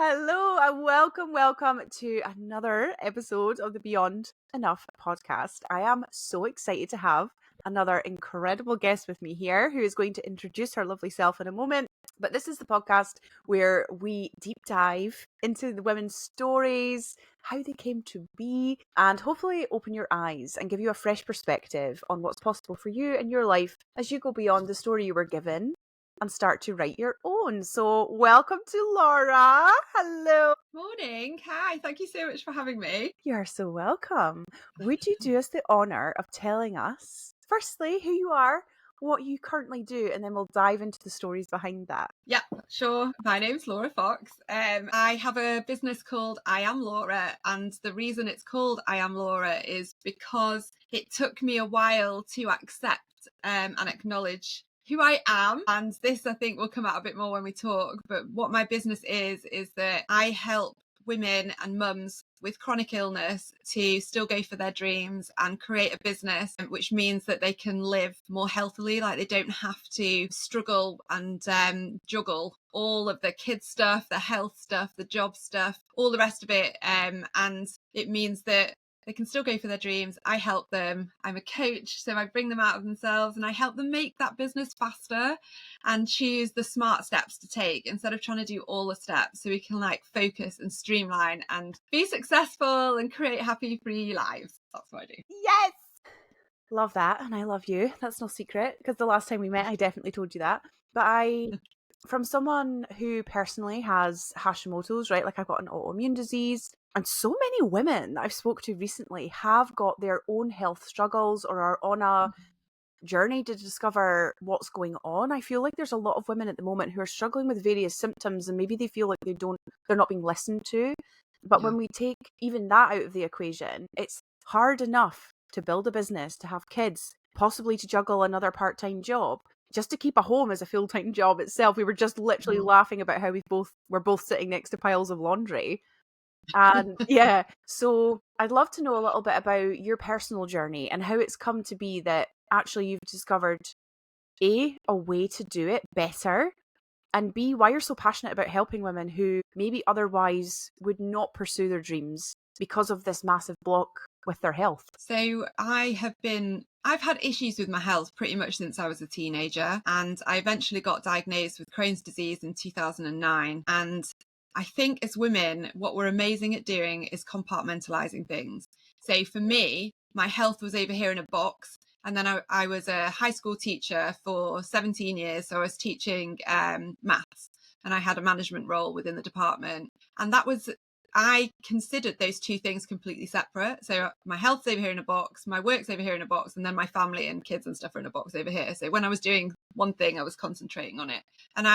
Hello and welcome to another episode of the Beyond Enough podcast. I am so excited to have another incredible guest with me here who is going to introduce her lovely self in a moment. But this is the podcast where we deep dive into the women's stories, how they came to be, and hopefully open your eyes and give you a fresh perspective on what's possible for you in your life as you go beyond the story you were given and start to write your own. So welcome to Laura. Hello. Morning. Hi. Thank you so much for having me. You are so welcome. Would you do us the honour of telling us, firstly, who you are, what you currently do, and then we'll dive into the stories behind that. Yeah, sure. My name's Laura Fox. I have a business called I Am Laura, and the reason it's called I Am Laura is because it took me a while to accept and acknowledge who I am. And this, I think, will come out a bit more when we talk. But what my business is that I help women and mums with chronic illness to still go for their dreams and create a business, which means that they can live more healthily. Like, they don't have to struggle and juggle all of the kids stuff, the health stuff, the job stuff, all the rest of it. And it means that they can still go for their dreams. I help them. I'm a coach, so I bring them out of themselves and I help them make that business faster and choose the smart steps to take instead of trying to do all the steps, so we can focus and streamline and be successful and create happy, free lives. That's what I do. Yes! Love that, and I love you. That's no secret, because the last time we met, I definitely told you that. But from someone who personally has Hashimoto's, right? Like, I've got an autoimmune disease, and so many women that I've spoke to recently have got their own health struggles or are on a journey to discover what's going on. I feel like there's a lot of women at the moment who are struggling with various symptoms, and maybe they feel like they're not being listened to. But when we take even that out of the equation, it's hard enough to build a business, to have kids, possibly to juggle another part-time job, just to keep a home as a full-time job itself. We were just literally laughing about how we're both sitting next to piles of laundry. And yeah, so I'd love to know a little bit about your personal journey and how it's come to be that actually you've discovered a way to do it better, and B, why you're so passionate about helping women who maybe otherwise would not pursue their dreams because of this massive block with their health. So I've had issues with my health pretty much since I was a teenager, and I eventually got diagnosed with Crohn's disease in 2009. And I think as women, what we're amazing at doing is compartmentalizing things. So for me, my health was over here in a box. And then I was a high school teacher for 17 years. So I was teaching maths, and I had a management role within the department. And I considered those two things completely separate. So my health's over here in a box, my work's over here in a box, and then my family and kids and stuff are in a box over here. So when I was doing one thing, I was concentrating on it. And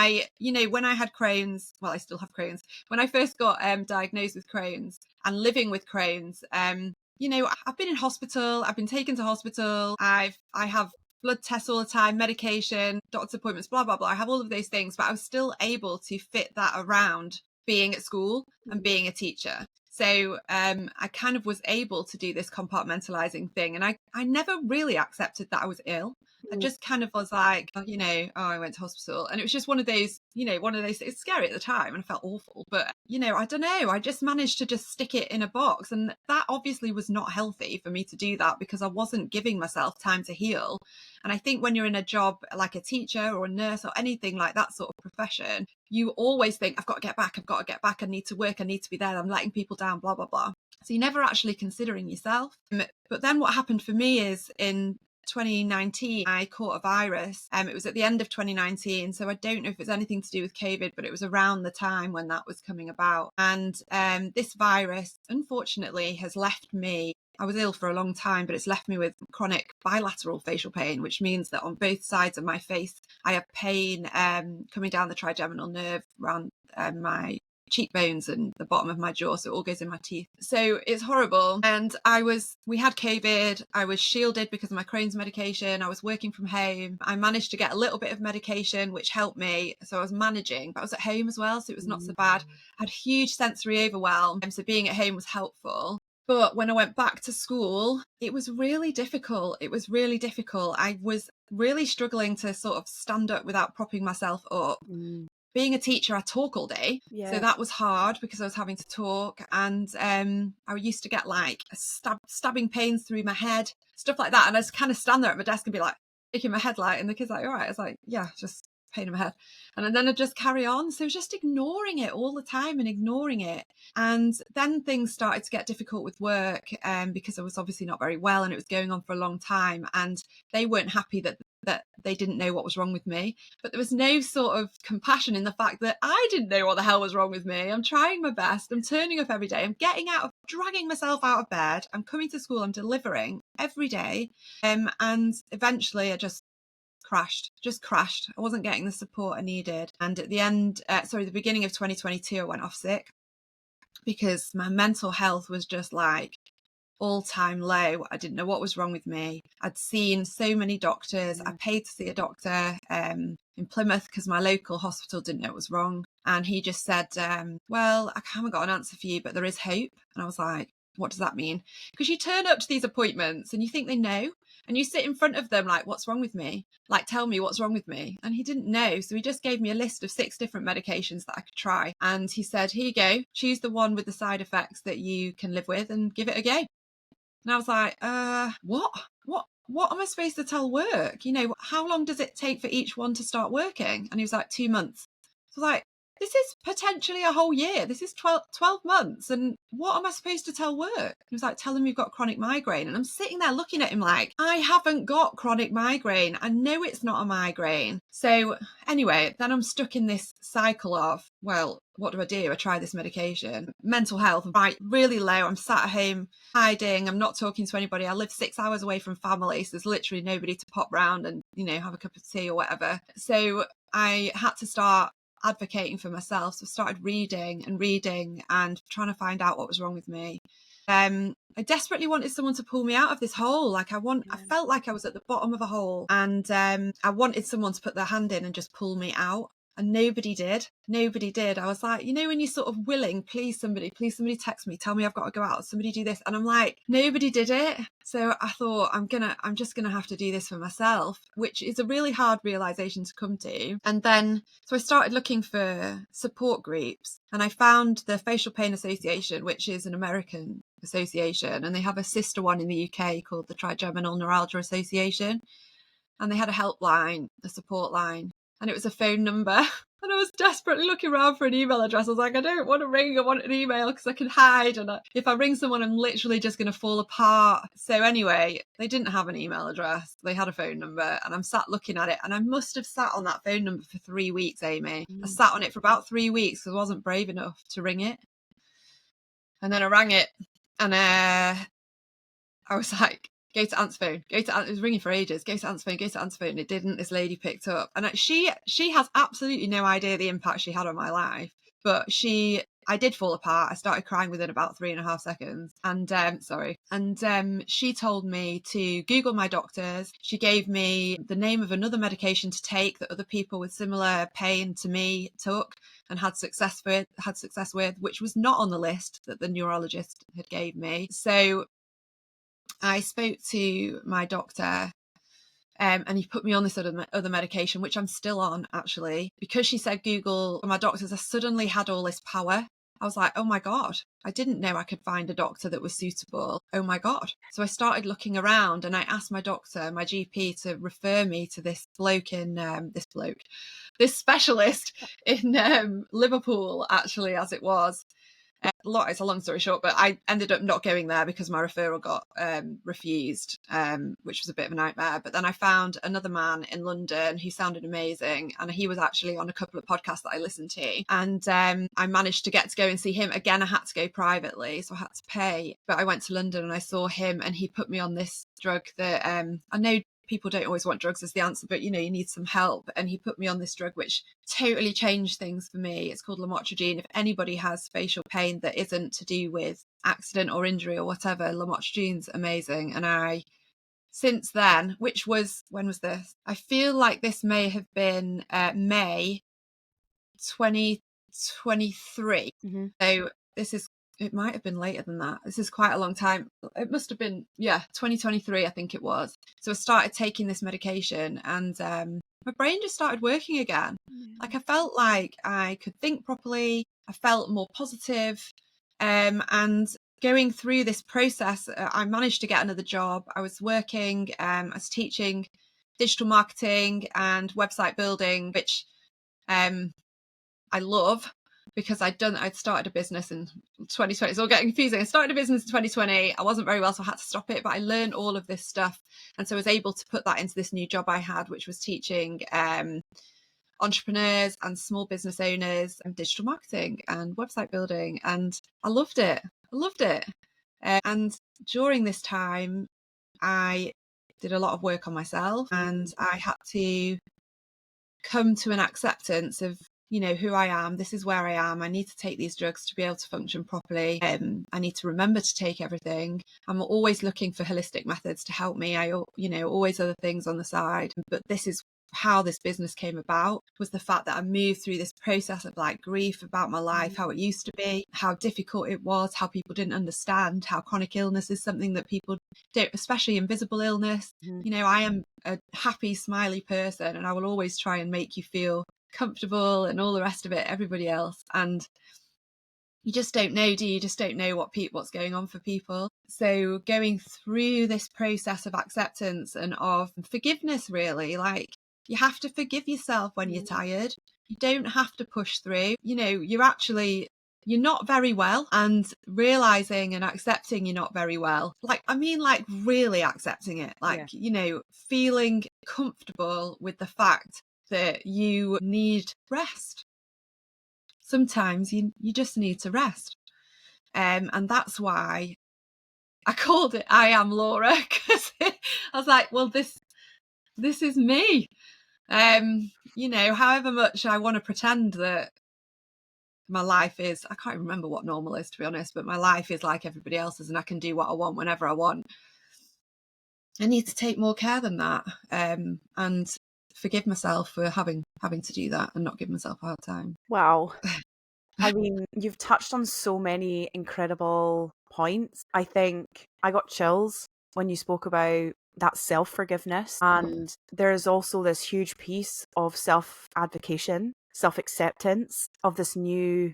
when I had Crohn's, well, I still have Crohn's. When I first got diagnosed with Crohn's and living with Crohn's, I've been in hospital, I've been taken to hospital, I have blood tests all the time, medication, doctor's appointments, blah, blah, blah. I have all of those things, but I was still able to fit that around being at school and being a teacher. So I kind of was able to do this compartmentalizing thing. And I never really accepted that I was ill. I just kind of was like, I went to hospital. And it was just one of those, it's scary at the time and I felt awful. But, I don't know, I just managed to just stick it in a box. And that obviously was not healthy for me to do that, because I wasn't giving myself time to heal. And I think when you're in a job like a teacher or a nurse or anything like that sort of profession, you always think, I've got to get back, I need to work, I need to be there, I'm letting people down, blah, blah, blah. So you're never actually considering yourself. But then what happened for me is in 2019, I caught a virus. It was at the end of 2019. So I don't know if it's anything to do with COVID, but it was around the time when that was coming about. And this virus, unfortunately, has left me. I was ill for a long time, but it's left me with chronic bilateral facial pain, which means that on both sides of my face, I have pain coming down the trigeminal nerve around my cheekbones and the bottom of my jaw, so it all goes in my teeth. So it's horrible. And we had COVID. I was shielded because of my Crohn's medication. I was working from home. I managed to get a little bit of medication, which helped me. So I was managing, but I was at home as well, so it was not so bad. I had huge sensory overwhelm, so being at home was helpful. But when I went back to school, it was really difficult. I was really struggling to sort of stand up without propping myself up. being a teacher, I talk all day. Yeah. So that was hard because I was having to talk. And I used to get like stabbing pains through my head, stuff like that. And I just kind of stand there at my desk and be like, shaking my head like, and the kid's like, all right. I was like, yeah, just pain in my head. And then I'd just carry on. So just ignoring it all the time and ignoring it. And then things started to get difficult with work because I was obviously not very well and it was going on for a long time. And they weren't happy that they didn't know what was wrong with me. But there was no sort of compassion in the fact that I didn't know what the hell was wrong with me. I'm trying my best. I'm turning up every day. I'm dragging myself out of bed. I'm coming to school. I'm delivering every day. And eventually I just crashed. I wasn't getting the support I needed. And at the beginning of 2022, I went off sick because my mental health was just like all-time low. I didn't know what was wrong with me. I'd seen so many doctors. I paid to see a doctor in Plymouth because my local hospital didn't know what was wrong. And he just said, well, I haven't got an answer for you, but there is hope. And I was like, what does that mean? Because you turn up to these appointments and you think they know, and you sit in front of them like, what's wrong with me? Like, tell me what's wrong with me. And he didn't know. So he just gave me a list of 6 different medications that I could try. And he said, here you go, choose the one with the side effects that you can live with and give it a go. And I was like, what am I supposed to tell work? You know, how long does it take for each one to start working? And he was like, 2 months. So I was like, this is potentially a whole year. This is 12 months. And what am I supposed to tell work? He was like, tell them you've got chronic migraine. And I'm sitting there looking at him like, I haven't got chronic migraine. I know it's not a migraine. So anyway, then I'm stuck in this cycle of, well, what do? I try this medication. Mental health, right, really low. I'm sat at home hiding. I'm not talking to anybody. I live 6 hours away from family. So there's literally nobody to pop round and, you know, have a cup of tea or whatever. So I had to start advocating for myself. So I started reading and trying to find out what was wrong with me. I desperately wanted someone to pull me out of this hole. Like I felt like I was at the bottom of a hole, and I wanted someone to put their hand in and just pull me out. And nobody did. I was like, you know, when you're sort of willing, please somebody text me, tell me I've got to go out, somebody do this. And I'm like, nobody did it. So I thought I'm just gonna have to do this for myself, which is a really hard realization to come to. And then, so I started looking for support groups, and I found the Facial Pain Association, which is an American association, and they have a sister one in the UK called the Trigeminal Neuralgia Association. And they had a helpline, a support line, and it was a phone number. And I was desperately looking around for an email address. I was like, I don't want to ring, I want an email because I can hide. And if I ring someone, I'm literally just going to fall apart. So anyway, they didn't have an email address. They had a phone number, and I'm sat looking at it. And I must have sat on that phone number for 3 weeks, Amy. I sat on it for about 3 weeks because I wasn't brave enough to ring it. And then I rang it, and I was like, go to answer phone, it was ringing for ages, go to answer phone, and it didn't. This lady picked up, and she has absolutely no idea the impact she had on my life, but I did fall apart. I started crying within about 3.5 seconds, and she told me to Google my doctors. She gave me the name of another medication to take that other people with similar pain to me took and had success with, which was not on the list that the neurologist had gave me. So I spoke to my doctor, and he put me on this other medication, which I'm still on, actually. Because she said Google my doctors, I suddenly had all this power. I was like, oh my God, I didn't know I could find a doctor that was suitable. Oh my God. So I started looking around, and I asked my doctor, my GP, to refer me to this specialist in Liverpool, actually, as it was. It's a long story short, but I ended up not going there because my referral got refused, which was a bit of a nightmare. But then I found another man in London who sounded amazing, and he was actually on a couple of podcasts that I listened to, and I managed to get to go and see him. Again, I had to go privately, so I had to pay, but I went to London and I saw him, and he put me on this drug that I know people don't always want drugs as the answer, but you know, you need some help. And he put me on this drug which totally changed things for me. It's called lamotrigine. If anybody has facial pain that isn't to do with accident or injury or whatever, lamotrigine's amazing. And since then, when was this? I feel like this may have been May 2023. So it might have been later than that. This is quite a long time. It must have been, 2023, I think it was. So I started taking this medication, and my brain just started working again. Like I felt like I could think properly. I felt more positive. And going through this process, I managed to get another job. I was working, I was teaching digital marketing and website building, which I love, because I'd started a business in 2020. It's all getting confusing. I started a business in 2020. I wasn't very well, so I had to stop it, but I learned all of this stuff. And so I was able to put that into this new job I had, which was teaching entrepreneurs and small business owners and digital marketing and website building. And I loved it. I loved it. And during this time, I did a lot of work on myself, and I had to come to an acceptance of, you know, who I am. This is where I am. I need to take these drugs to be able to function properly. I need to remember to take everything. I'm always looking for holistic methods to help me. Always other things on the side. But this is how this business came about, was the fact that I moved through this process of like grief about my life, how it used to be, how difficult it was, how people didn't understand, how chronic illness is something that people don't, especially invisible illness. You know, I am a happy, smiley person, and I will always try and make you feel comfortable and all the rest of it, everybody else. And you just don't know, do you? You just don't know what's going on for people. So going through this process of acceptance and of forgiveness, really, like, you have to forgive yourself when you're tired. You don't have to push through. You know, you're not very well, and realizing and accepting you're not very well. Like, I mean, like really accepting it, like, you know, feeling comfortable with the fact that you need rest. Sometimes you just need to rest. And that's why I called it I Am Laura, because I was like, well, this is me. You know, however much I want to pretend that my life is, I can't remember what normal is, to be honest, but my life is like everybody else's and I can do what I want whenever I want. I need to take more care than that, and forgive myself for having to do that and not give myself a hard time. Wow. I mean, you've touched on so many incredible points. I think I got chills when you spoke about that self-forgiveness. And there's also this huge piece of self-advocation, self-acceptance of this new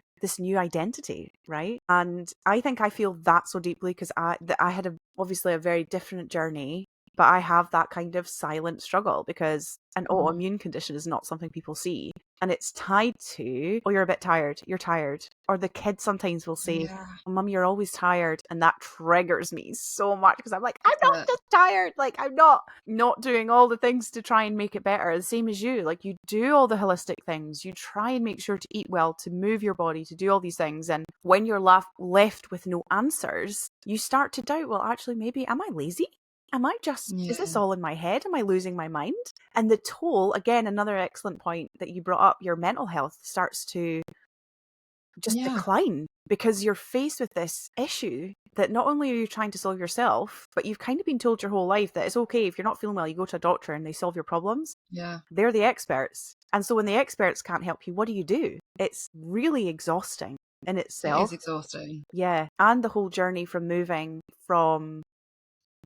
identity, right? And I think I feel that so deeply because I had obviously a very different journey, but I have that kind of silent struggle because an autoimmune condition is not something people see. And it's tied to, oh, you're a bit tired, you're tired. Or the kids sometimes will say, oh, Mum, you're always tired. And that triggers me so much because I'm like, I'm not just tired. Like, I'm not doing all the things to try and make it better. The same as you. Like, you do all the holistic things. You try and make sure to eat well, to move your body, to do all these things. And when you're left with no answers, you start to doubt, well, actually, maybe, am I lazy? Am I just, is this all in my head? Am I losing my mind? And the toll, again, another excellent point that you brought up, your mental health starts to just decline because you're faced with this issue that not only are you trying to solve yourself, but you've kind of been told your whole life that it's okay if you're not feeling well, you go to a doctor and they solve your problems. Yeah. They're the experts. And so when the experts can't help you, what do? It's really exhausting in itself. It is exhausting. Yeah. And the whole journey from moving from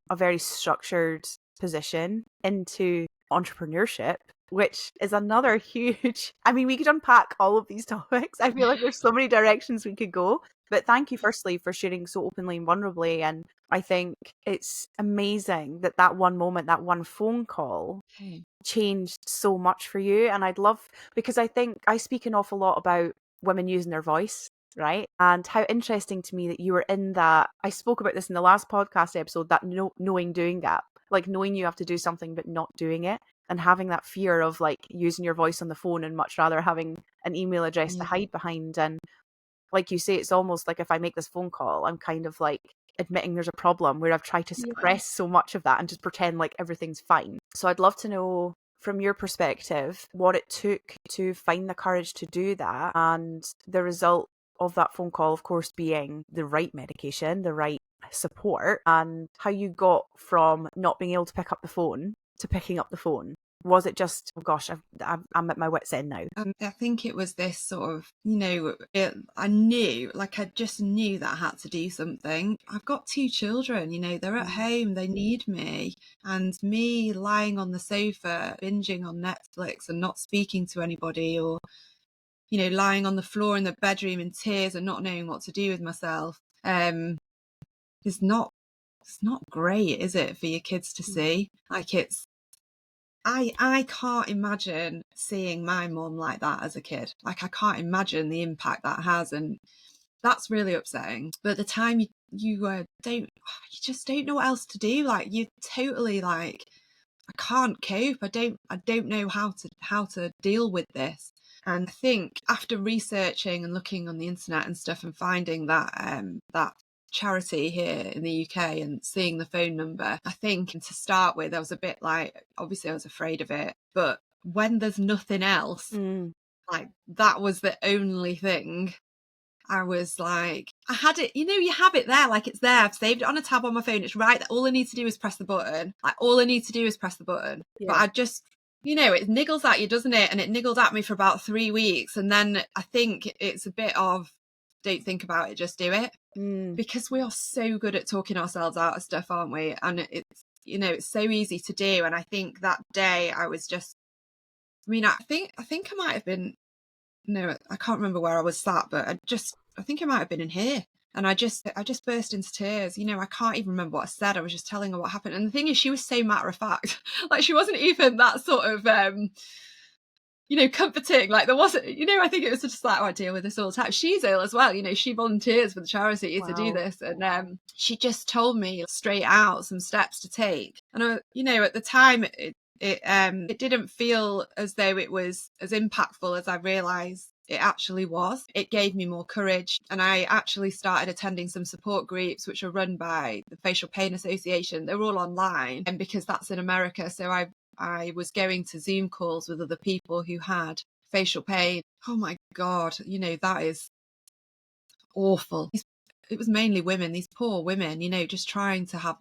a very structured position into entrepreneurship, which is another huge, I mean, we could unpack all of these topics. I feel like there's so many directions we could go, but thank you firstly for sharing so openly and vulnerably. And I think it's amazing that that one moment, that one phone call changed so much for you. And I'd love, because I think I speak an awful lot about women using their voice, right? And how interesting to me that you were in that. I spoke about this in the last podcast episode, that knowing doing that, like knowing you have to do something but not doing it, and having that fear of like using your voice on the phone and much rather having an email address to hide behind. And like you say, it's almost like if I make this phone call, I'm kind of like admitting there's a problem where I've tried to suppress so much of that and just pretend like everything's fine. So I'd love to know from your perspective what it took to find the courage to do that, and the result of that phone call, of course, being the right medication, the right support, and how you got from not being able to pick up the phone to picking up the phone. Was it just, oh gosh, I'm at my wit's end now? I think it was this sort of, I knew, like, I just knew that I had to do something. I've got 2 children, they're at home, they need me. And me lying on the sofa, binging on Netflix and not speaking to anybody, or, lying on the floor in the bedroom in tears and not knowing what to do with myself, is not, it's not great, is it, for your kids to see? Like, I can't imagine seeing my mum like that as a kid. Like, I can't imagine the impact that has, and that's really upsetting. But at the time, you just don't know what else to do. Like, you totally like, I can't cope. I don't know how to deal with this. And I think after researching and looking on the internet and stuff and finding that charity here in the UK and seeing the phone number, I think, and to start with, I was a bit like, obviously I was afraid of it, but when there's nothing else, like, that was the only thing. I was like, I had it, you have it there, like, it's there. I've saved it on a tab on my phone. It's right. All I need to do is press the button. Like, all I need to do is press the button. Yeah. But I just, it niggles at you, doesn't it? And it niggled at me for about 3 weeks. And then I think it's a bit of, don't think about it, just do it. Because we are so good at talking ourselves out of stuff, aren't we? And it's, it's so easy to do. And I think that day I was just, I think I might have been, no, I can't remember where I was sat, but I think I might have been in here. And I just burst into tears. I can't even remember what I said. I was just telling her what happened. And the thing is, she was so matter of fact. Like, she wasn't even that sort of, comforting. Like, there wasn't, I think it was just like, oh, I deal with this all the time. She's ill as well. She volunteers for the charity to do this. And she just told me straight out some steps to take. And, at the time, it didn't feel as though it was as impactful as I realised it actually was. It gave me more courage, and I actually started attending some support groups which are run by the Facial Pain Association. They're all online, and because that's in America, so I was going to Zoom calls with other people who had facial pain. Oh my God, that is awful. It was mainly women, these poor women, just trying to have,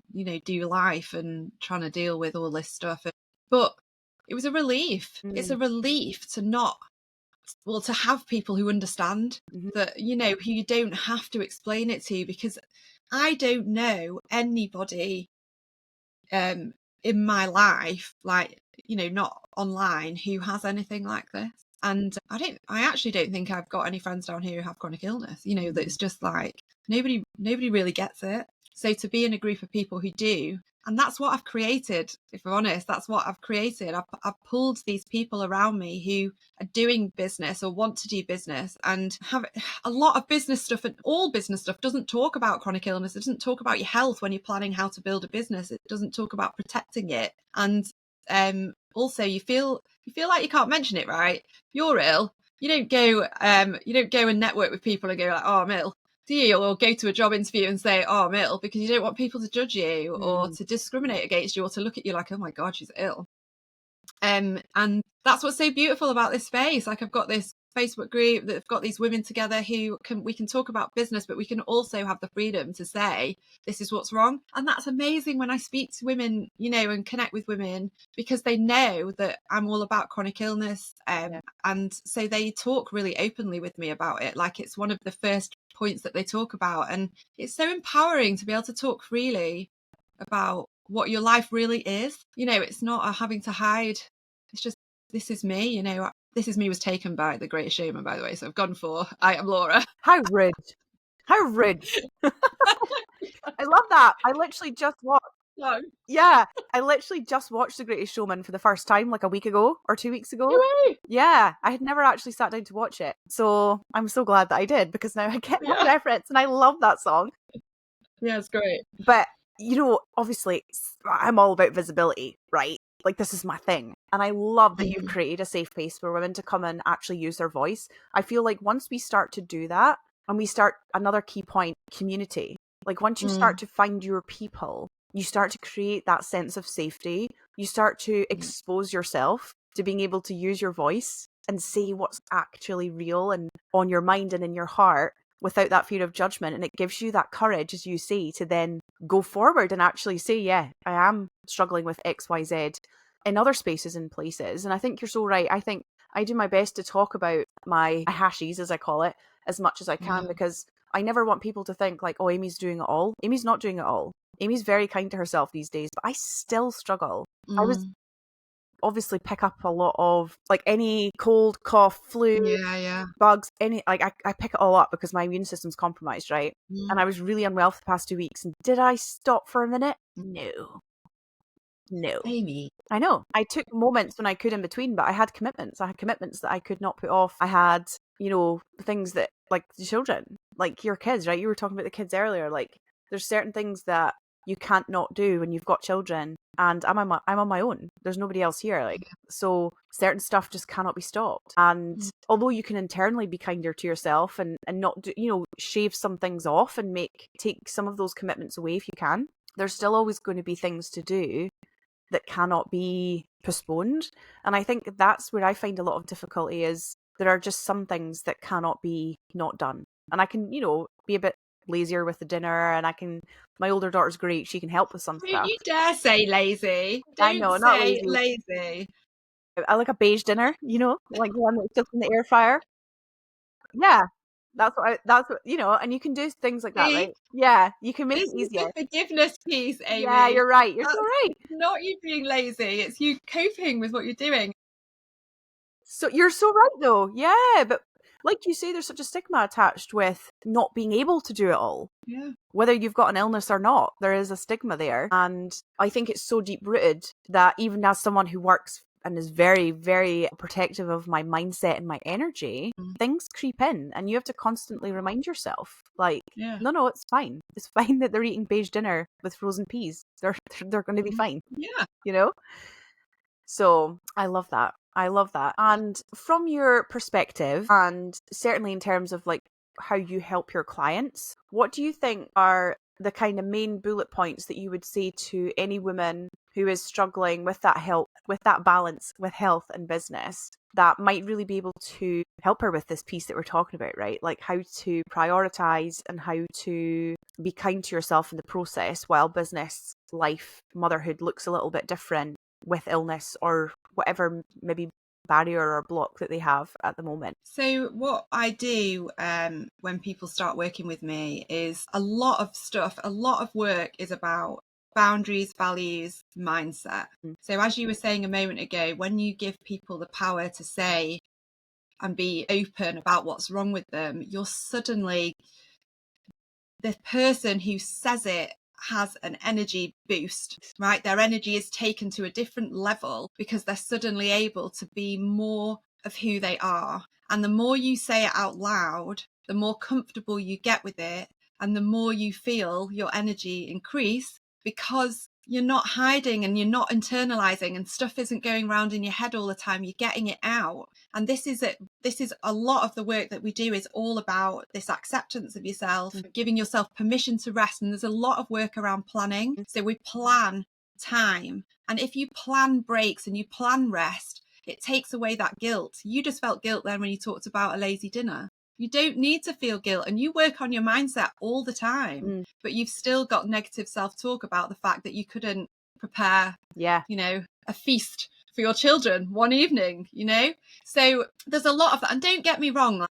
do life and trying to deal with all this stuff. But it was a relief. It's a relief to to have people who understand that, who you don't have to explain it to, because I don't know anybody in my life, like, not online, who has anything like this. And I actually don't think I've got any friends down here who have chronic illness, that it's just like, nobody really gets it. So to be in a group of people who do, and that's what I've created, if I'm honest, that's what I've created. I've pulled these people around me who are doing business or want to do business and have a lot of business stuff, and all business stuff doesn't talk about chronic illness. It doesn't talk about your health when you're planning how to build a business. It doesn't talk about protecting it. And also you feel like you can't mention it, right? If you're ill, you don't go and network with people and go like, oh, I'm ill, do you? Or go to a job interview and say, oh, I'm ill, because you don't want people to judge you or to discriminate against you or to look at you like, oh my God, she's ill. And that's what's so beautiful about this space. Like, I've got this Facebook group that have got these women together who we can talk about business, but we can also have the freedom to say, this is what's wrong. And that's amazing when I speak to women, and connect with women, because they know that I'm all about chronic illness. And so they talk really openly with me about it. Like, it's one of the first points that they talk about. And it's so empowering to be able to talk freely about what your life really is. It's not having to hide. It's just, this is me. This is me was taken by The Greatest Showman, by the way. So I've gone for I Am Laura. How rude. How rude. I love that. I literally just watched. No. Yeah, I literally just watched The Greatest Showman for the first time like a week ago or 2 weeks ago. Hooray! Yeah, I had never actually sat down to watch it. So I'm so glad that I did, because now I get that reference and I love that song. Yeah, it's great. But, obviously I'm all about visibility, right? Like, this is my thing. And I love that you've created a safe place for women to come and actually use their voice. I feel like once we start to do that, and we start, another key point, community. Like, once you start to find your people, you start to create that sense of safety. You start to expose yourself to being able to use your voice and say what's actually real and on your mind and in your heart without that fear of judgment. And it gives you that courage, as you say, to then go forward and actually say, yeah, I am struggling with XYZ. And this is what I in other spaces and places. And I think you're so right. I think I do my best to talk about my hashies, as I call it, as much as I can, Yeah. because I never want people to think like, oh, Amy's doing it all. Amy's not doing it all. Amy's very kind to herself these days, but I still struggle. I was Mm. obviously pick up a lot of like any cold, cough, flu, Yeah, yeah. bugs, any like I pick it all up because my immune system's compromised, right? Mm. And I was really unwell for the past 2 weeks. And did I stop for a minute? No. No. Amy. I know. I took moments when I could in between, but I had commitments. I had commitments that I could not put off. I had, things that, like the children, like your kids, right? You were talking about the kids earlier. Like, there's certain things that you can't not do when you've got children, and I'm on my own. There's nobody else here. Like, so certain stuff just cannot be stopped. And Mm. although you can internally be kinder to yourself and not do, shave some things off and take some of those commitments away if you can, there's still always going to be things to do that cannot be postponed. And I think that's where I find a lot of difficulty is there are just some things that cannot be not done. And I can, be a bit lazier with the dinner, and my older daughter's great. She can help with some Don't stuff. you dare say lazy. I Don't know, not say lazy. lazy. I like a beige dinner, like the one that's just in the air fryer. Yeah. And you can do things like that, See, right? Yeah. You can make this it is the easier. forgiveness piece, Yeah, Amy. you're right. You're so That's right. not you being lazy. It's you coping with what you're doing. So you're so right though. Yeah, but like you say, there's such a stigma attached with not being able to do it all. Yeah. Whether you've got an illness or not, there is a stigma there. And I think it's so deep rooted that even as someone who works and is very, very protective of my mindset and my energy, Mm. things creep in and you have to constantly remind yourself, like, Yeah. no, it's fine. It's fine that they're eating beige dinner with frozen peas. They're going to be fine, Yeah. you know? So I love that. I love that. And from your perspective, and certainly in terms of like how you help your clients, what do you think are the kind of main bullet points that you would say to any woman who is struggling with that help, with that balance with health and business, that might really be able to help her with this piece that we're talking about, right? Like how to prioritize and how to be kind to yourself in the process while business, life, motherhood looks a little bit different with illness or whatever maybe barrier or block that they have at the moment. So what I do when people start working with me is a lot of work is about boundaries, values, mindset. So as you were saying a moment ago, when you give people the power to say and be open about what's wrong with them, you're suddenly, the person who says it has an energy boost, right? Their energy is taken to a different level because they're suddenly able to be more of who they are. And the more you say it out loud, the more comfortable you get with it, and the more you feel your energy increase because you're not hiding and you're not internalizing and stuff isn't going around in your head all the time. You're getting it out. And this is a lot of the work that we do is all about this acceptance of yourself, giving yourself permission to rest. And there's a lot of work around planning. So we plan time. And if you plan breaks and you plan rest, it takes away that guilt. You just felt guilt then when you talked about a lazy dinner. You don't need to feel guilt, and you work on your mindset all the time, but you've still got negative self-talk about the fact that you couldn't prepare, a feast for your children one evening, So there's a lot of that. And don't get me wrong,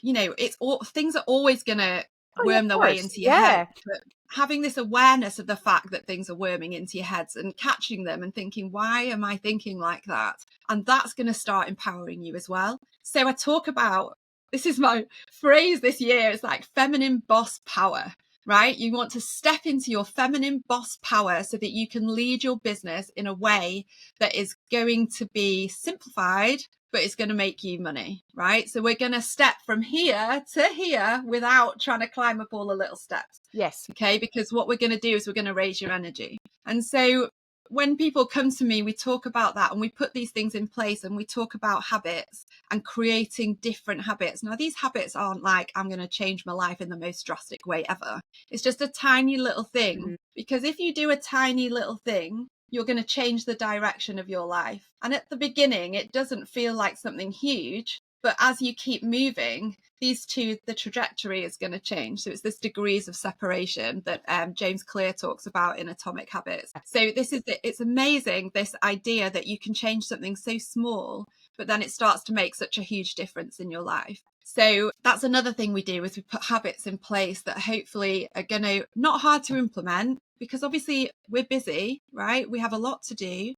things are always going to worm their way into your head. But having this awareness of the fact that things are worming into your heads and catching them and thinking, why am I thinking like that? And that's going to start empowering you as well. So I talk about, this is my phrase this year, it's like feminine boss power, right? You want to step into your feminine boss power so that you can lead your business in a way that is going to be simplified, but it's going to make you money, right? So we're going to step from here to here without trying to climb up all the little steps. Yes. Okay. Because what we're going to do is we're going to raise your energy. And so when people come to me, we talk about that and we put these things in place and we talk about habits and creating different habits. Now, these habits aren't like, I'm going to change my life in the most drastic way ever. It's just a tiny little thing. Because if you do a tiny little thing, you're going to change the direction of your life. And at the beginning, it doesn't feel like something huge, But as you keep moving, these two, the trajectory is going to change. So it's this degrees of separation that James Clear talks about in Atomic Habits. So it's amazing, this idea that you can change something so small, but then it starts to make such a huge difference in your life. So that's another thing we do, is we put habits in place that hopefully are going to, not hard to implement, because obviously we're busy, right? We have a lot to do.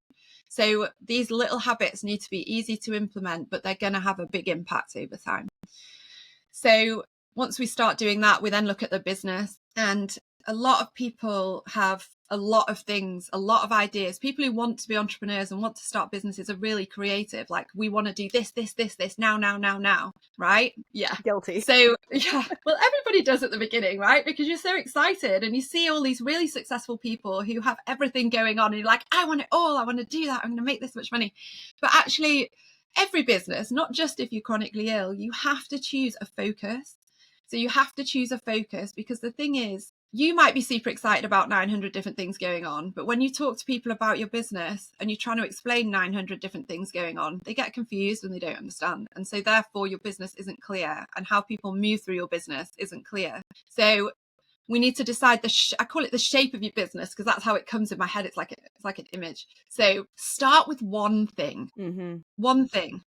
So these little habits need to be easy to implement, but they're going to have a big impact over time. So once we start doing that, we then look at the business, and a lot of people have a lot of things, a lot of ideas. People who want to be entrepreneurs and want to start businesses are really creative. Like, we want to do this, now, right? Yeah. Guilty. So, yeah, well, everybody does at the beginning, right? Because you're so excited and you see all these really successful people who have everything going on and you're like, I want it all. I want to do that. I'm going to make this much money. But actually, every business, not just if you're chronically ill, you have to choose a focus. So you have to choose a focus, because the thing is, you might be super excited about 900 different things going on, but when you talk to people about your business and you're trying to explain 900 different things going on, they get confused and they don't understand. And so therefore your business isn't clear, and how people move through your business isn't clear. So we need to decide I call it the shape of your business, because that's how it comes in my head. It's like an image. So start with one thing. One thing.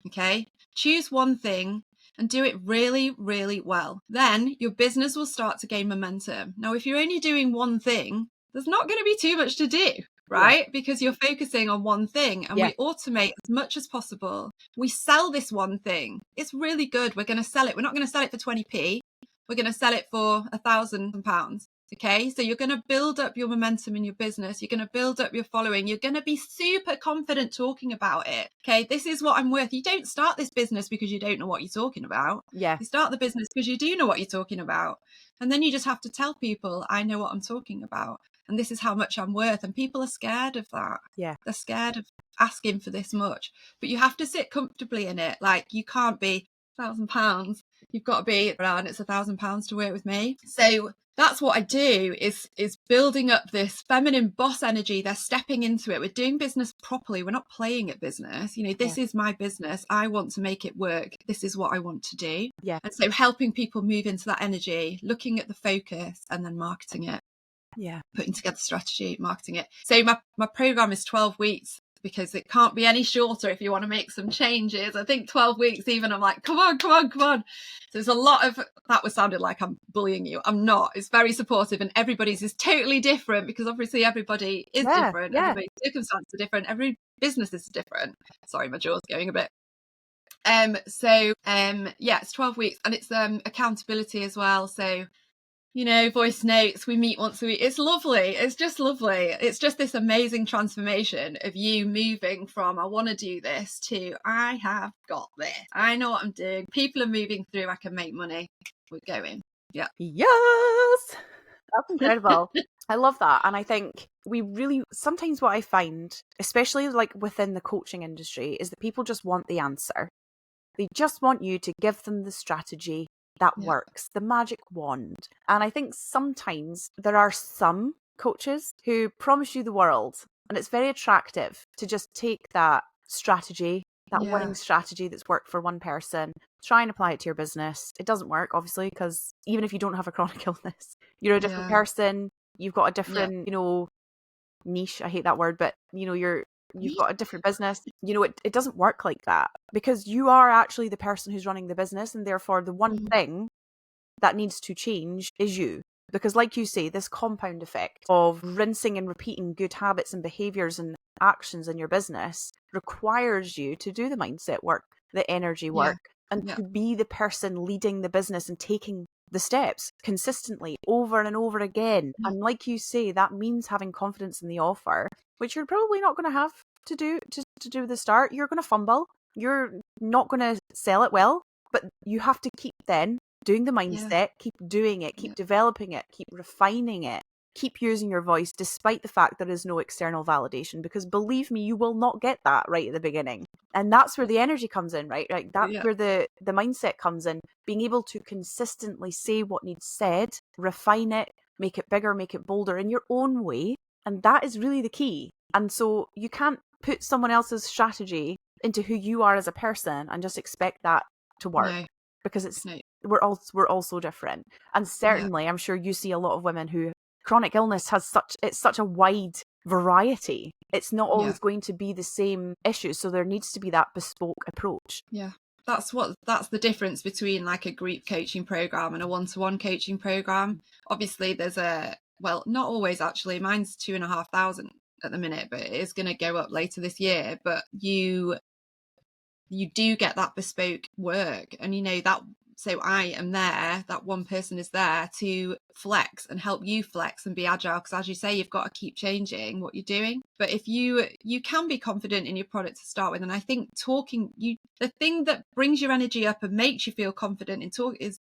Okay. Choose one thing and do it really, really well. Then your business will start to gain momentum. Now, if you're only doing one thing, there's not going to be too much to do, right? Yeah. Because you're focusing on one thing, and we automate as much as possible. We sell this one thing. It's really good. We're going to sell it. We're not going to sell it for 20p. We're going to sell it for £1,000. Okay, so you're going to build up your momentum in your business. You're going to build up your following. You're going to be super confident talking about it. Okay, this is what I'm worth. You don't start this business because you don't know what you're talking about. Yeah. You start the business because you do know what you're talking about. And then you just have to tell people, I know what I'm talking about. And this is how much I'm worth. And people are scared of that. Yeah. They're scared of asking for this much. But you have to sit comfortably in it. Like, you can't be £1,000. You've got to be around, it's £1,000 to work with me. So that's what I do, is building up this feminine boss energy. They're stepping into it. We're doing business properly. We're not playing at business. You know, this is my business. I want to make it work. This is what I want to do. Yeah. And so helping people move into that energy, looking at the focus, and then marketing it. Yeah. Putting together strategy, marketing it. So my program is 12 weeks. Because it can't be any shorter if you want to make some changes. I think 12 weeks even, I'm like, come on. So there's a lot of, that was sounded like I'm bullying you. I'm not. It's very supportive, and everybody's is totally different, because obviously everybody is different. Yeah. Everybody's circumstances are different. Every business is different. Sorry, my jaw's going a bit. It's 12 weeks, and it's accountability as well. So, you know, voice notes, we meet once a week. It's lovely. It's just lovely. It's just this amazing transformation of you moving from, I want to do this, to, I have got this. I know what I'm doing. People are moving through. I can make money. We're going. Yeah. Yes. That's incredible. I love that. And I think we really, sometimes what I find, especially like within the coaching industry, is that people just want the answer. They just want you to give them the strategy that works, the magic wand. And I think sometimes there are some coaches who promise you the world, and it's very attractive to just take that strategy, that winning strategy that's worked for one person, try and apply it to your business. It doesn't work, obviously, because even if you don't have a chronic illness, you're a different person. You've got a different, you know, niche. I hate that word, but you know, you've got a different business. You know, it doesn't work like that, because you are actually the person who's running the business, and therefore the one thing that needs to change is you. Because like you say, this compound effect of rinsing and repeating good habits and behaviors and actions in your business requires you to do the mindset work, the energy work, and to be the person leading the business and taking the steps consistently over and over again. And like you say, that means having confidence in the offer, which you're probably not going to have to do the start. You're going to fumble. You're not going to sell it well, but you have to keep then doing the mindset, keep doing it, keep developing it, keep refining it, keep using your voice despite the fact there is no external validation, because believe me, you will not get that right at the beginning. And that's where the energy comes in, right? Like that's where the mindset comes in, being able to consistently say what needs said, refine it, make it bigger, make it bolder in your own way. And that is really the key. And so you can't put someone else's strategy into who you are as a person and just expect that to work, No, because it's no. we're all so different. And Yeah, certainly I'm sure you see a lot of women who chronic illness has such a wide variety. It's not yeah, always going to be the same issue, so there needs to be that bespoke approach. yeah. That's the difference between like a group coaching program and a one-to-one coaching program. Obviously there's well, not always actually, mine's 2,500 at the minute, but it is going to go up later this year. But you do get that bespoke work, and you know that. So I am there, that one person is there to flex and help you flex and be agile, because as you say, you've got to keep changing what you're doing. But if you can be confident in your product to start with, and I think the thing that brings your energy up and makes you feel confident in talk is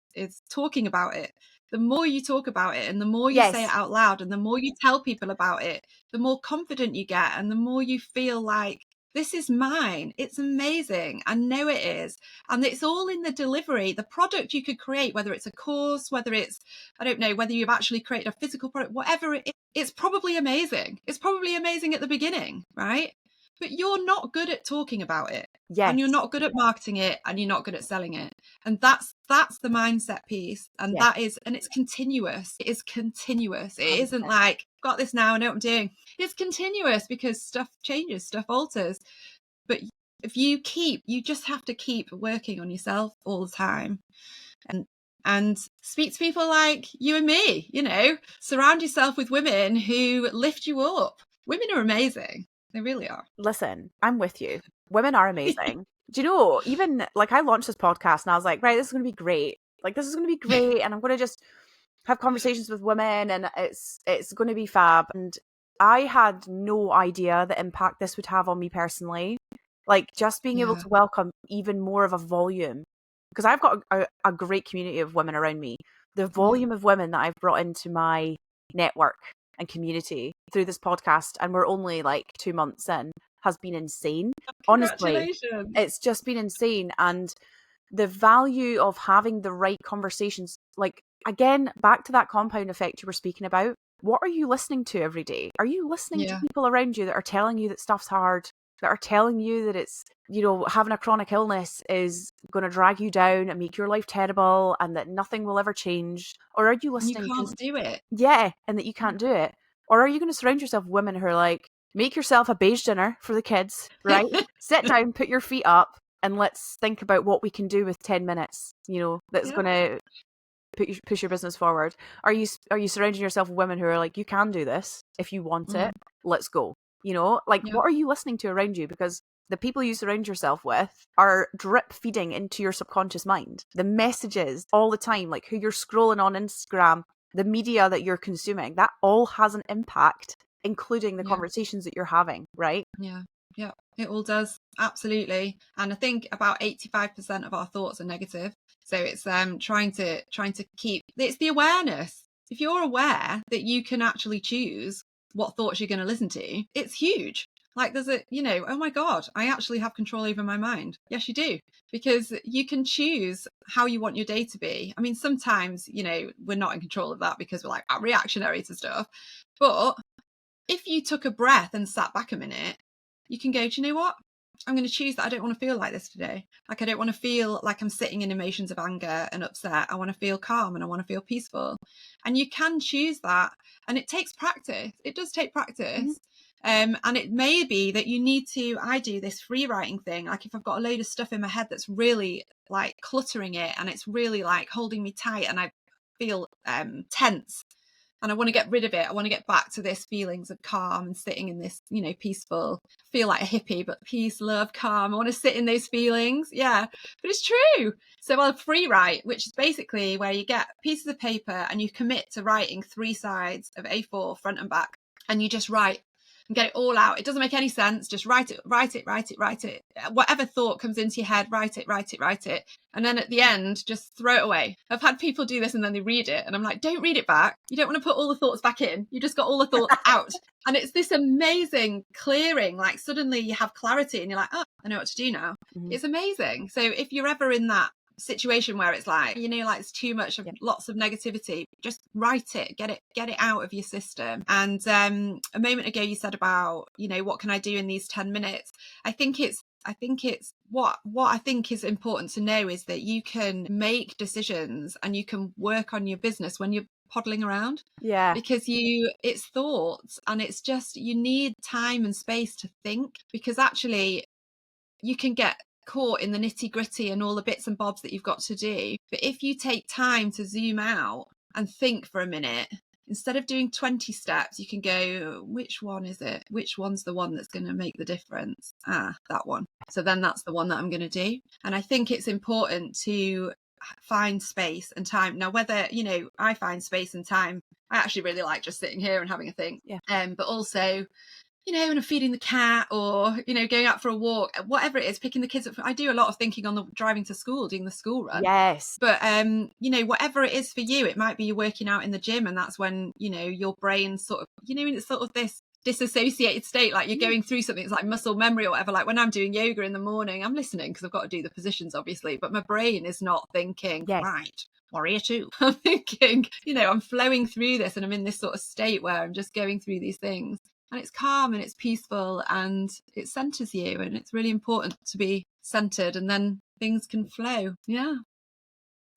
talking about it. The more you talk about it and the more you say it Yes, out loud and the more you tell people about it, the more confident you get and the more you feel like, this is mine. It's amazing. I know it is. And it's all in the delivery. The product you could create, whether it's a course, whether it's, I don't know, whether you've actually created a physical product, whatever it is, it's probably amazing. It's probably amazing at the beginning, right? But you're not good at talking about it. And you're yes, not good at marketing it, and you're not good at selling it. And that's the mindset piece. And yes, and it's continuous. It is continuous. It isn't 100%. like, got this now, I know what I'm doing. It's continuous because stuff changes, stuff alters. But if you just have to keep working on yourself all the time, and speak to people like you and me, you know, surround yourself with women who lift you up. Women are amazing. They really are. Listen, I'm with you. Women are amazing. Do you know, even like I launched this podcast and I was like, right, this is going to be great. Like, this is going to be great. And I'm going to just have conversations with women and it's going to be fab. And I had no idea the impact this would have on me personally. Like, just being able Yeah, to welcome even more of a volume, because I've got a great community of women around me. The yeah. volume of women that I've brought into my network and community through this podcast, and we're only like 2 months in, has been insane. Honestly, Congratulations. it's just been insane. And the value of having the right conversations, like, again, back to that compound effect you were speaking about. What are you listening to every day? Are you listening to Yeah, people around you that are telling you that stuff's hard, that are telling you that it's, having a chronic illness is going to drag you down and make your life terrible and that nothing will ever change? Or are you and you listening to, can't do it. yeah, and that you can't do it? Or are you going to surround yourself with women who are like, make yourself a beige dinner for the kids, right? Sit down, put your feet up, and let's think about what we can do with 10 minutes, that's Yeah. going to push your business forward. Are you surrounding yourself with women who are like, you can do this if you want it, Mm, let's go? Like, yeah, what are you listening to around you? Because the people you surround yourself with are drip feeding into your subconscious mind. The messages all the time, like who you're scrolling on Instagram, the media that you're consuming, that all has an impact, including the yeah. conversations that you're having, right? Yeah, yeah, it all does. Absolutely. And I think about 85% of our thoughts are negative. So it's trying to keep, it's the awareness. If you're aware that you can actually choose what thoughts you're going to listen to, it's huge. Like there's oh my God, I actually have control over my mind. Yes, you do. Because you can choose how you want your day to be. I mean, sometimes, we're not in control of that because we're like reactionary to stuff. But if you took a breath and sat back a minute, you can go, do you know what? I'm going to choose that I don't want to feel like this today. Like, I don't want to feel like I'm sitting in emotions of anger and upset. I want to feel calm and I want to feel peaceful. And you can choose that. And it takes practice. It does take Mm-hmm. practice. And it may be that you need to, I do this free writing thing. Like if I've got a load of stuff in my head that's really like cluttering it and it's really like holding me tight and I feel tense, and I want to get rid of it. I want to get back to this feelings of calm and sitting in this, peaceful, feel like a hippie, but peace, love, calm. I want to sit in those feelings. Yeah, but it's true. So I'll free write, which is basically where you get pieces of paper and you commit to writing 3 sides of A4 front and back, and you just write and get it all out. It doesn't make any sense. Just write it. Whatever thought comes into your head, write it. And then at the end, just throw it away. I've had people do this and then they read it. And I'm like, don't read it back. You don't want to put all the thoughts back in. You just got all the thoughts out. And it's this amazing clearing. Like suddenly you have clarity and you're like, oh, I know what to do now. Mm-hmm. It's amazing. So if you're ever in that situation where it's like, like it's too much of lots of negativity, just write it, get it out of your system. And a moment ago you said about, what can I do in these 10 minutes? I think it's I think it's what I think is important to know is that you can make decisions and you can work on your business when you're poddling around, Yeah. because it's thoughts, and it's just, you need time and space to think, because actually you can get caught in the nitty gritty and all the bits and bobs that you've got to do. But if you take time to zoom out and think for a minute, instead of doing 20 steps, you can go, which one is it? Which one's the one that's going to make the difference? That one. So then that's the one that I'm going to do. And I think it's important to find space and time. Now, whether, I find space and time, I actually really like just sitting here and having a think. Yeah. But also, when I'm feeding the cat, or, going out for a walk, whatever it is, picking the kids up. I do a lot of thinking on the driving to school, doing the school run. Yes. But, whatever it is for you, it might be you're working out in the gym, and that's when, your brain sort of, it's sort of this disassociated state, like you're going through something. It's like muscle memory or whatever. Like when I'm doing yoga in the morning, I'm listening because I've got to do the positions, obviously, but my brain is not thinking, Yes. right, warrior two. I'm thinking, I'm flowing through this, and I'm in this sort of state where I'm just going through these things. And it's calm and it's peaceful and it centers you. And it's really important to be centered, and then things can flow. Yeah.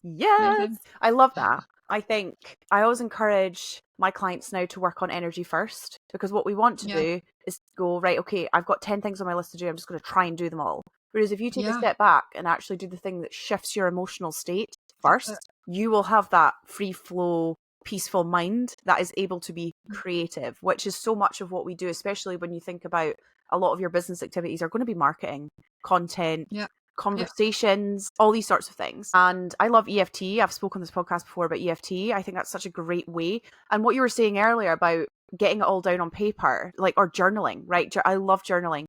Yes. Amazing. I love that. I think I always encourage my clients now to work on energy first, because what we want to do is go, right, okay, I've got 10 things on my list to do. I'm just going to try and do them all. Whereas if you take a step back and actually do the thing that shifts your emotional state first, you will have that free flow, peaceful mind that is able to be creative, which is so much of what we do, especially when you think about a lot of your business activities are going to be marketing, content, conversations, all these sorts of things. And I love EFT. I've spoken on this podcast before about EFT. I think that's such a great way. And what you were saying earlier about getting it all down on paper, like, or journaling, right? I love journaling.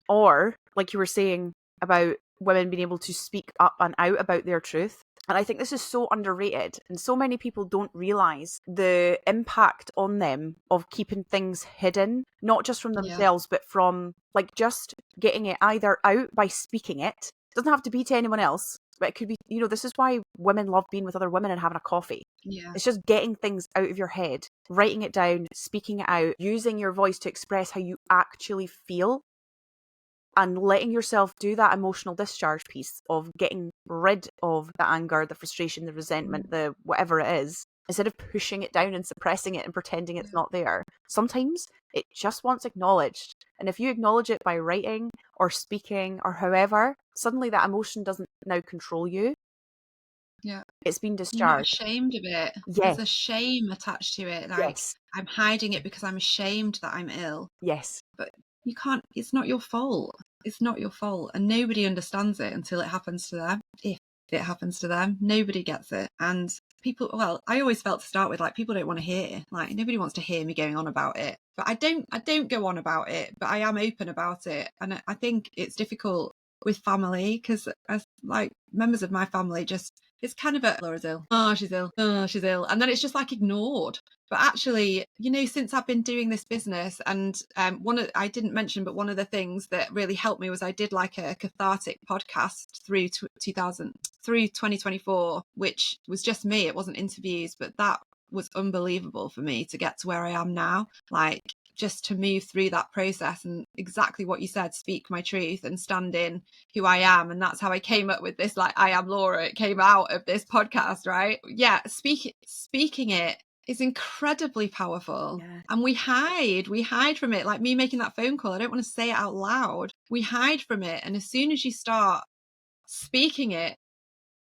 Or like you were saying about women being able to speak up and out about their truth. And I think this is so underrated, and so many people don't realize the impact on them of keeping things hidden, not just from themselves, but from like just getting it either out by speaking it. It doesn't have to be to anyone else, but it could be, this is why women love being with other women and having a coffee. Yeah. It's just getting things out of your head, writing it down, speaking it out, using your voice to express how you actually feel, and letting yourself do that emotional discharge piece of getting rid of the anger, the frustration, the resentment, the whatever it is, instead of pushing it down and suppressing it and pretending it's not there. Sometimes it just wants acknowledged. And if you acknowledge it by writing or speaking or however, suddenly that emotion doesn't now control you. Yeah. It's been You're not discharged. ashamed of it. Yes. There's a shame attached to it. Like, Yes. I'm hiding it because I'm ashamed that I'm ill. Yes. But you can't, it's not your fault. It's not your fault. And nobody understands it until it happens to them. If it happens to them, nobody gets it. And people, well, I always felt to start with, like, people don't want to hear, like, nobody wants to hear me going on about it. But I don't go on about it, but I am open about it. And I think it's difficult with family, because as like members of my family, just, it's kind of a, Laura's ill, oh she's ill, oh she's ill, and then it's just like ignored. But actually, since I've been doing this business, and I didn't mention, but one of the things that really helped me was I did like a cathartic podcast through 2024, which was just me. It wasn't interviews, but that was unbelievable for me to get to where I am now. Like, just to move through that process, and exactly what you said, speak my truth and stand in who I am. And that's how I came up with this, like, I am Laura. It came out of this podcast, right? Yeah. Speaking it is incredibly powerful. Yeah. And we hide from it. Like me making that phone call, I don't want to say it out loud. We hide from it. And as soon as you start speaking it,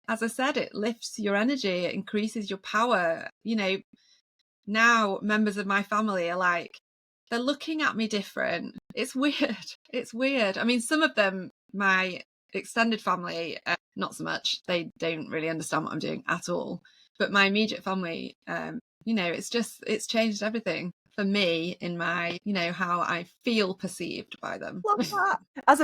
as I said, it lifts your energy, it increases your power. Now members of my family are like, they're looking at me different. It's weird. It's weird. I mean, some of them, my extended family, not so much. They don't really understand what I'm doing at all. But my immediate family, it's changed everything for me in my, how I feel perceived by them. Love that. As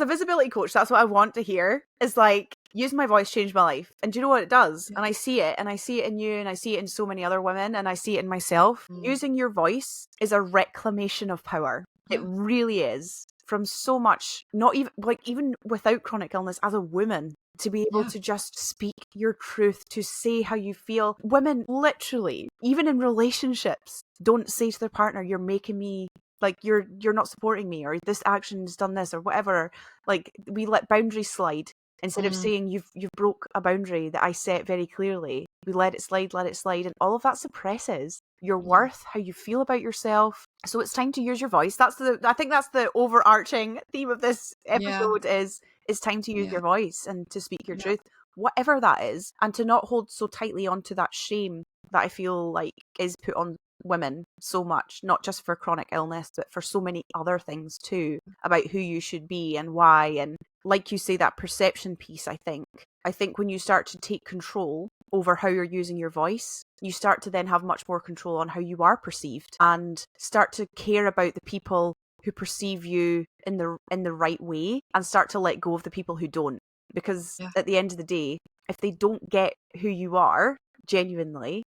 a visibility coach, that's what I want to hear. Is like, using my voice changed my life. And do you know what it does? And I see it in you, and I see it in so many other women, and I see it in myself. Using your voice is a reclamation of power. It really is. From so much, not even without chronic illness, as a woman, to be able to just speak your truth, to say how you feel. Women literally, even in relationships, don't say to their partner, you're making me, like you're not supporting me, or this action's done this, or whatever. Like, we let boundaries slide instead of saying you've broke a boundary that I set very clearly. We let it slide, and all of that suppresses your worth, how you feel about yourself. So it's time to use your voice. I think that's the overarching theme of this episode, is it's time to use your voice and to speak your truth, whatever that is, and to not hold so tightly onto that shame that I feel like is put on women so much, not just for chronic illness, but for so many other things too, about who you should be and why. And like you say, that perception piece, I think when you start to take control over how you're using your voice, you start to then have much more control on how you are perceived, and start to care about the people who perceive you in the right way, and start to let go of the people who don't. Because at the end of the day, if they don't get who you are genuinely,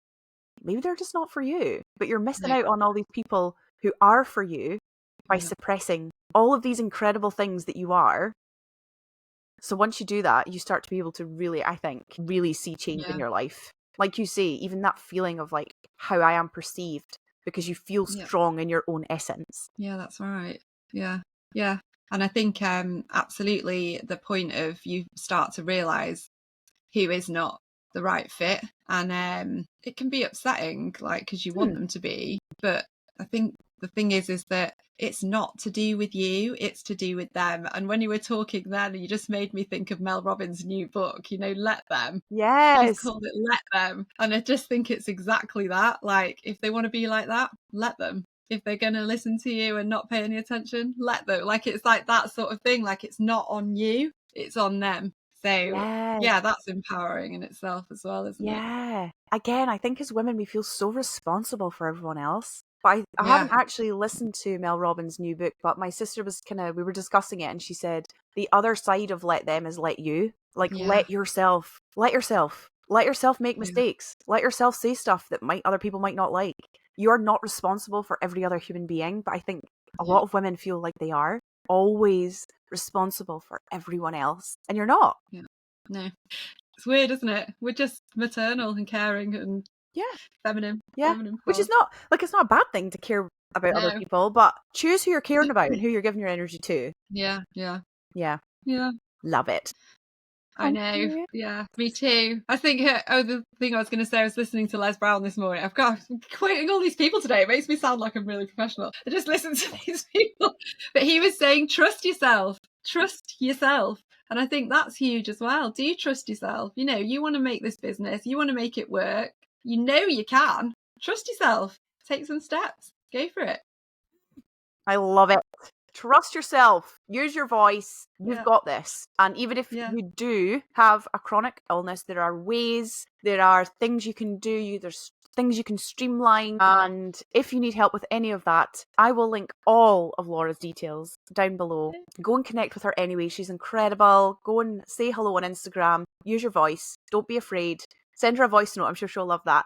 maybe they're just not for you. But you're missing out on all these people who are for you by suppressing all of these incredible things that you are. So once you do that, you start to be able to really, I think, really see change in your life. Like you say, even that feeling of like how I am perceived, because you feel strong in your own essence. Yeah, that's right. Yeah. Yeah. And I think absolutely the point of you start to realise who is not the right fit, and it can be upsetting, like, because you want them to be, but I think the thing is that it's not to do with you, it's to do with them. And when you were talking then, you just made me think of Mel Robbins' new book, Let Them. She's Yes. called it Let Them, and I just think it's exactly that. Like, if they want to be like that, let them. If they're going to listen to you and not pay any attention, let them. Like, it's like that sort of thing. Like, it's not on you, it's on them. So yeah, that's empowering in itself as well, isn't it? Yeah. Again, I think as women, we feel so responsible for everyone else. But I haven't actually listened to Mel Robbins' new book, but my sister was we were discussing it, and she said the other side of let them is let you. Like, let yourself make mistakes. Let yourself say stuff that other people might not like. You're not responsible for every other human being, but I think a lot of women feel like they are always responsible for everyone else, and you're not. Yeah. No. It's weird, isn't it? We're just maternal and caring and feminine. Feminine Which is not, like, it's not a bad thing to care about other people, but choose who you're caring about and who you're giving your energy to. Yeah. Love it. I know. Yeah, me too. I think, the thing I was going to say, I was listening to Les Brown this morning. I'm quoting all these people today. It makes me sound like I'm really professional. I just listen to these people. But he was saying, trust yourself. Trust yourself. And I think that's huge as well. Do you trust yourself? You want to make this business. You want to make it work. You can. Trust yourself. Take some steps. Go for it. I love it. Trust yourself. Use your voice. You've got this. And even if you do have a chronic illness, there are ways, there are things you can do, there's things you can streamline. And if you need help with any of that, I will link all of Laura's details down below. Go and connect with her anyway. She's incredible. Go and say hello on Instagram. Use your voice. Don't be afraid. Send her a voice note. I'm sure she'll love that.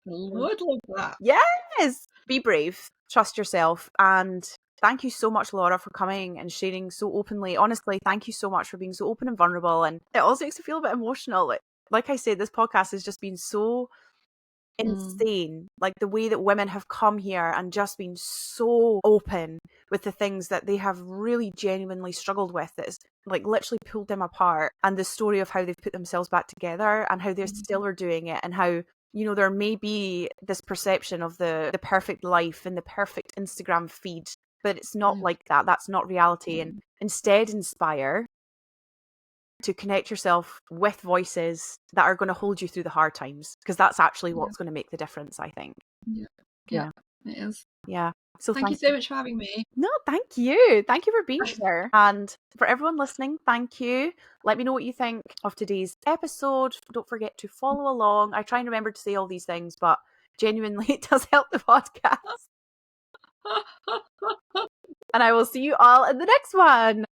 I would love that. Yes. Be brave. Trust yourself. And thank you so much, Laura, for coming and sharing so openly. Honestly, thank you so much for being so open and vulnerable. And it also makes me feel a bit emotional. Like I said, this podcast has just been so insane. Like, the way that women have come here and just been so open with the things that they have really genuinely struggled with, that is like literally pulled them apart, and the story of how they've put themselves back together and how they still are doing it, and how there may be this perception of the perfect life and the perfect Instagram feed, but it's not like that. That's not reality. And instead, inspire to connect yourself with voices that are going to hold you through the hard times, because that's actually what's going to make the difference, I think. Yeah, it is. Yeah. So thank you so much for having me. No, thank you. Thank you for being here. And for everyone listening, thank you. Let me know what you think of today's episode. Don't forget to follow along. I try and remember to say all these things, but genuinely it does help the podcast. And I will see you all in the next one.